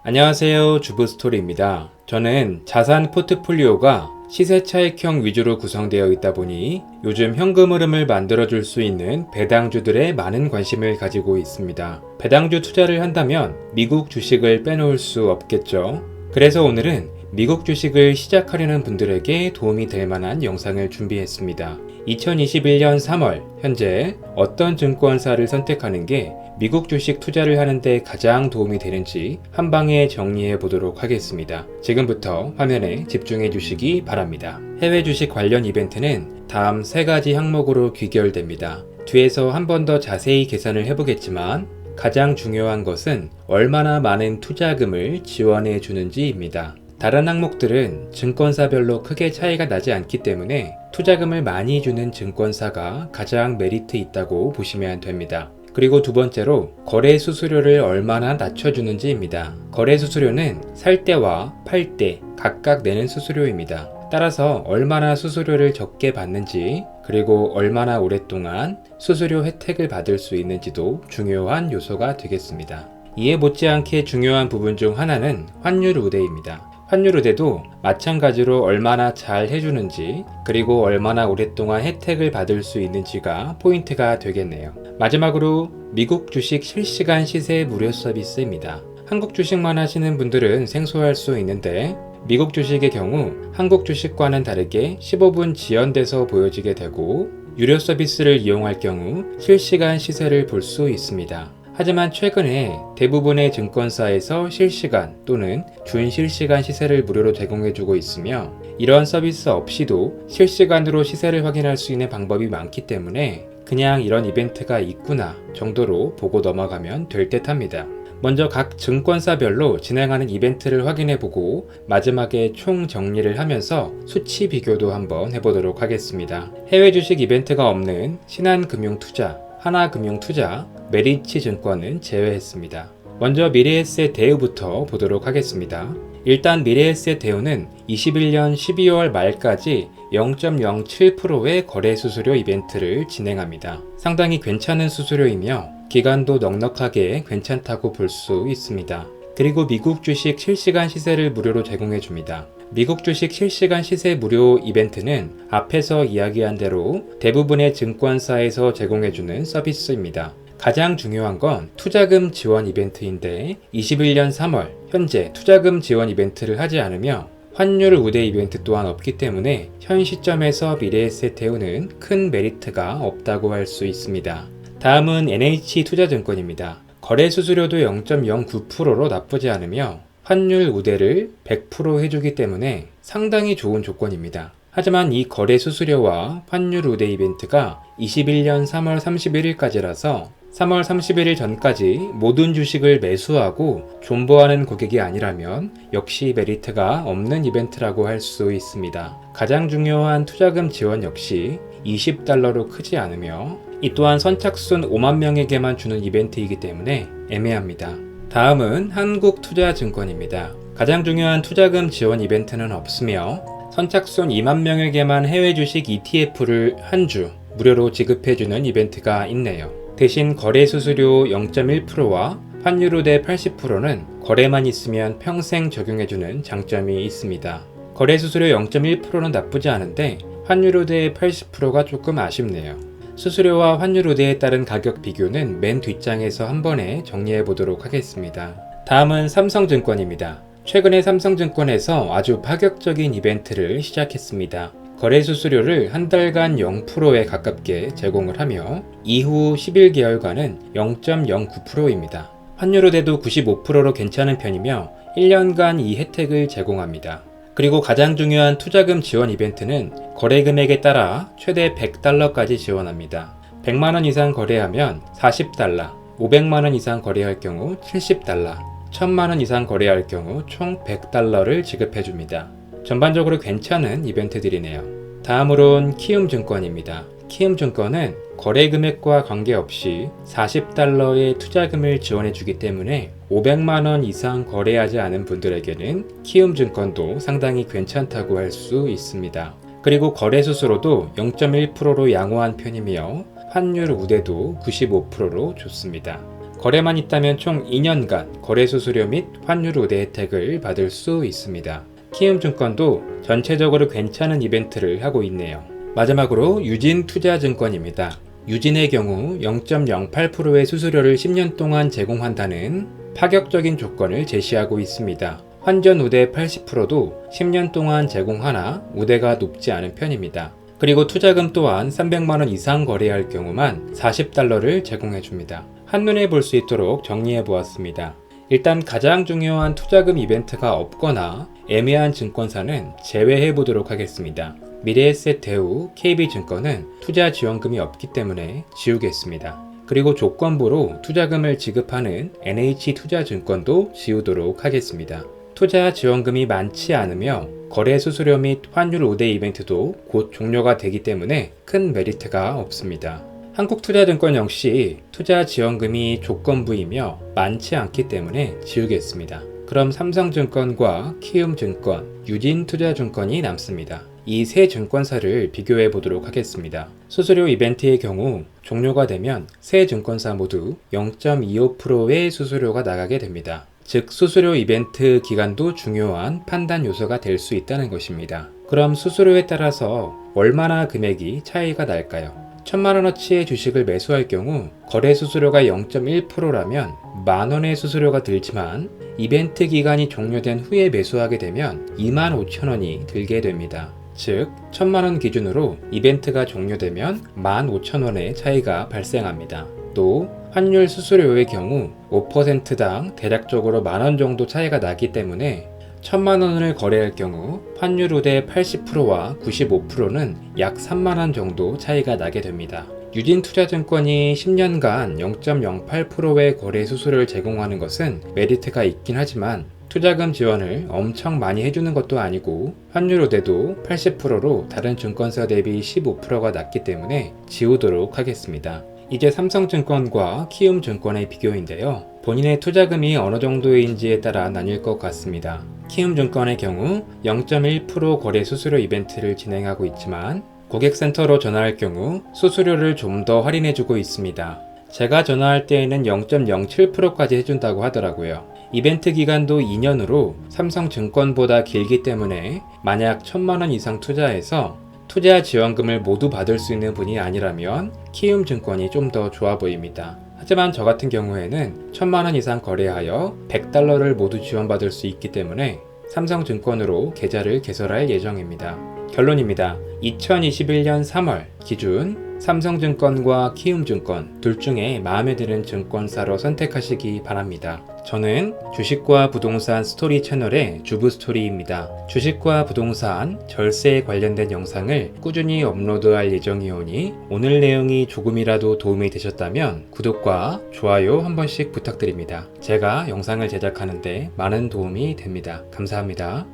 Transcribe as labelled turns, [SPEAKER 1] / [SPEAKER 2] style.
[SPEAKER 1] 안녕하세요. 주부스토리입니다. 저는 자산 포트폴리오가 시세 차익형 위주로 구성되어 있다 보니 요즘 현금 흐름을 만들어줄 수 있는 배당주들에 많은 관심을 가지고 있습니다. 배당주 투자를 한다면 미국 주식을 빼놓을 수 없겠죠. 그래서 오늘은 미국 주식을 시작하려는 분들에게 도움이 될 만한 영상을 준비했습니다. 2021년 3월 현재 어떤 증권사를 선택하는 게 미국 주식 투자를 하는데 가장 도움이 되는지 한 방에 정리해 보도록 하겠습니다. 지금부터 화면에 집중해 주시기 바랍니다. 해외 주식 관련 이벤트는 다음 세 가지 항목으로 귀결됩니다. 뒤에서 한 번 더 자세히 계산을 해보겠지만 가장 중요한 것은 얼마나 많은 투자금을 지원해 주는지입니다. 다른 항목들은 증권사별로 크게 차이가 나지 않기 때문에 투자금을 많이 주는 증권사가 가장 메리트 있다고 보시면 됩니다. 그리고 두 번째로 거래 수수료를 얼마나 낮춰주는지입니다. 거래 수수료는 살 때와 팔 때 각각 내는 수수료입니다. 따라서 얼마나 수수료를 적게 받는지 그리고 얼마나 오랫동안 수수료 혜택을 받을 수 있는지도 중요한 요소가 되겠습니다. 이에 못지않게 중요한 부분 중 하나는 환율 우대입니다. 환율 우대도 마찬가지로 얼마나 잘 해주는지 그리고 얼마나 오랫동안 혜택을 받을 수 있는지가 포인트가 되겠네요. 마지막으로 미국 주식 실시간 시세 무료 서비스입니다. 한국 주식만 하시는 분들은 생소할 수 있는데 미국 주식의 경우 한국 주식과는 다르게 15분 지연돼서 보여지게 되고 유료 서비스를 이용할 경우 실시간 시세를 볼 수 있습니다. 하지만 최근에 대부분의 증권사에서 실시간 또는 준실시간 시세를 무료로 제공해주고 있으며 이런 서비스 없이도 실시간으로 시세를 확인할 수 있는 방법이 많기 때문에 그냥 이런 이벤트가 있구나 정도로 보고 넘어가면 될 듯 합니다. 먼저 각 증권사별로 진행하는 이벤트를 확인해보고 마지막에 총 정리를 하면서 수치 비교도 한번 해보도록 하겠습니다. 해외 주식 이벤트가 없는 신한금융투자, 하나금융투자, 메리츠증권은 제외했습니다. 먼저 미래에셋 대우부터 보도록 하겠습니다. 일단 미래에셋 대우는 21년 12월 말까지 0.07%의 거래 수수료 이벤트를 진행합니다. 상당히 괜찮은 수수료이며 기간도 넉넉하게 괜찮다고 볼 수 있습니다. 그리고 미국 주식 실시간 시세를 무료로 제공해줍니다. 미국 주식 실시간 시세 무료 이벤트는 앞에서 이야기한 대로 대부분의 증권사에서 제공해주는 서비스입니다. 가장 중요한 건 투자금 지원 이벤트인데 21년 3월 현재 투자금 지원 이벤트를 하지 않으며 환율 우대 이벤트 또한 없기 때문에 현 시점에서 미래에셋 대우는 큰 메리트가 없다고 할 수 있습니다. 다음은 NH투자증권입니다. 거래 수수료도 0.09%로 나쁘지 않으며 환율 우대를 100% 해주기 때문에 상당히 좋은 조건입니다. 하지만 이 거래 수수료와 환율 우대 이벤트가 21년 3월 31일까지라서 3월 31일 전까지 모든 주식을 매수하고 존버하는 고객이 아니라면 역시 메리트가 없는 이벤트라고 할 수 있습니다. 가장 중요한 투자금 지원 역시 $20로 크지 않으며 이 또한 선착순 5만 명에게만 주는 이벤트이기 때문에 애매합니다. 다음은 한국투자증권입니다. 가장 중요한 투자금 지원 이벤트는 없으며 선착순 2만 명에게만 해외 주식 ETF를 한 주 무료로 지급해주는 이벤트가 있네요. 대신 거래 수수료 0.1%와 환율 우대 80%는 거래만 있으면 평생 적용해주는 장점이 있습니다. 거래 수수료 0.1%는 나쁘지 않은데 환율 우대 80%가 조금 아쉽네요. 수수료와 환율 우대에 따른 가격 비교는 맨 뒷장에서 한 번에 정리해 보도록 하겠습니다. 다음은 삼성증권입니다. 최근에 삼성증권에서 아주 파격적인 이벤트를 시작했습니다. 거래 수수료를 한 달간 0%에 가깝게 제공을 하며 이후 11개월간은 0.09%입니다. 환율 우대도 95%로 괜찮은 편이며 1년간 이 혜택을 제공합니다. 그리고 가장 중요한 투자금 지원 이벤트는 거래 금액에 따라 최대 $100까지 지원합니다. 100만원 이상 거래하면 $40, 500만원 이상 거래할 경우 $70, 1000만원 이상 거래할 경우 총 $100를 지급해줍니다. 전반적으로 괜찮은 이벤트들이네요. 다음으론 키움증권입니다. 키움증권은 거래 금액과 관계없이 $40의 투자금을 지원해주기 때문에 500만원 이상 거래하지 않은 분들에게는 키움증권도 상당히 괜찮다고 할 수 있습니다. 그리고 거래 수수료도 0.1%로 양호한 편이며 환율 우대도 95%로 좋습니다. 거래만 있다면 총 2년간 거래 수수료 및 환율 우대 혜택을 받을 수 있습니다. 키움증권도 전체적으로 괜찮은 이벤트를 하고 있네요. 마지막으로 유진투자증권입니다. 유진의 경우 0.08%의 수수료를 10년 동안 제공한다는 파격적인 조건을 제시하고 있습니다. 환전 우대 80%도 10년 동안 제공하나 우대가 높지 않은 편입니다. 그리고 투자금 또한 300만원 이상 거래할 경우만 $40를 제공해줍니다. 한눈에 볼 수 있도록 정리해 보았습니다. 일단 가장 중요한 투자금 이벤트가 없거나 애매한 증권사는 제외해 보도록 하겠습니다. 미래에셋 대우, KB증권은 투자 지원금이 없기 때문에 지우겠습니다. 그리고 조건부로 투자금을 지급하는 NH투자증권도 지우도록 하겠습니다. 투자 지원금이 많지 않으며 거래 수수료 및 환율 우대 이벤트도 곧 종료가 되기 때문에 큰 메리트가 없습니다. 한국투자증권 역시 투자 지원금이 조건부이며 많지 않기 때문에 지우겠습니다. 그럼 삼성증권과 키움증권, 유진투자증권이 남습니다. 이 세 증권사를 비교해 보도록 하겠습니다. 수수료 이벤트의 경우 종료가 되면 세 증권사 모두 0.25%의 수수료가 나가게 됩니다. 즉 수수료 이벤트 기간도 중요한 판단 요소가 될 수 있다는 것입니다. 그럼 수수료에 따라서 얼마나 금액이 차이가 날까요? 1000만원어치의 주식을 매수할 경우 거래 수수료가 0.1%라면 만원의 수수료가 들지만 이벤트 기간이 종료된 후에 매수하게 되면 25,000원이 들게 됩니다. 즉 1000만원 기준으로 이벤트가 종료되면 15,000원의 차이가 발생합니다. 또 환율 수수료의 경우 5%당 대략적으로 만원 정도 차이가 나기 때문에 1000만원을 거래할 경우 환율 우대 80%와 95%는 약 3만원 정도 차이가 나게 됩니다. 유진투자증권이 10년간 0.08%의 거래 수수료를 제공하는 것은 메리트가 있긴 하지만 투자금 지원을 엄청 많이 해주는 것도 아니고 환율 우대도 80%로 다른 증권사 대비 15%가 낮기 때문에 지우도록 하겠습니다. 이제 삼성증권과 키움증권의 비교인데요. 본인의 투자금이 어느 정도인지에 따라 나뉠 것 같습니다. 키움증권의 경우 0.1% 거래 수수료 이벤트를 진행하고 있지만 고객센터로 전화할 경우 수수료를 좀 더 할인해주고 있습니다. 제가 전화할 때에는 0.07%까지 해준다고 하더라고요. 이벤트 기간도 2년으로 삼성증권보다 길기 때문에 만약 1000만원 이상 투자해서 투자 지원금을 모두 받을 수 있는 분이 아니라면 키움증권이 좀 더 좋아 보입니다. 하지만 저 같은 경우에는 1000만원 이상 거래하여 $100를 모두 지원받을 수 있기 때문에 삼성증권으로 계좌를 개설할 예정입니다. 결론입니다. 2021년 3월 기준 삼성증권과 키움증권 둘 중에 마음에 드는 증권사로 선택하시기 바랍니다. 저는 주식과 부동산 스토리 채널의 주부스토리입니다. 주식과 부동산, 절세에 관련된 영상을 꾸준히 업로드할 예정이오니 오늘 내용이 조금이라도 도움이 되셨다면 구독과 좋아요 한 번씩 부탁드립니다. 제가 영상을 제작하는데 많은 도움이 됩니다. 감사합니다.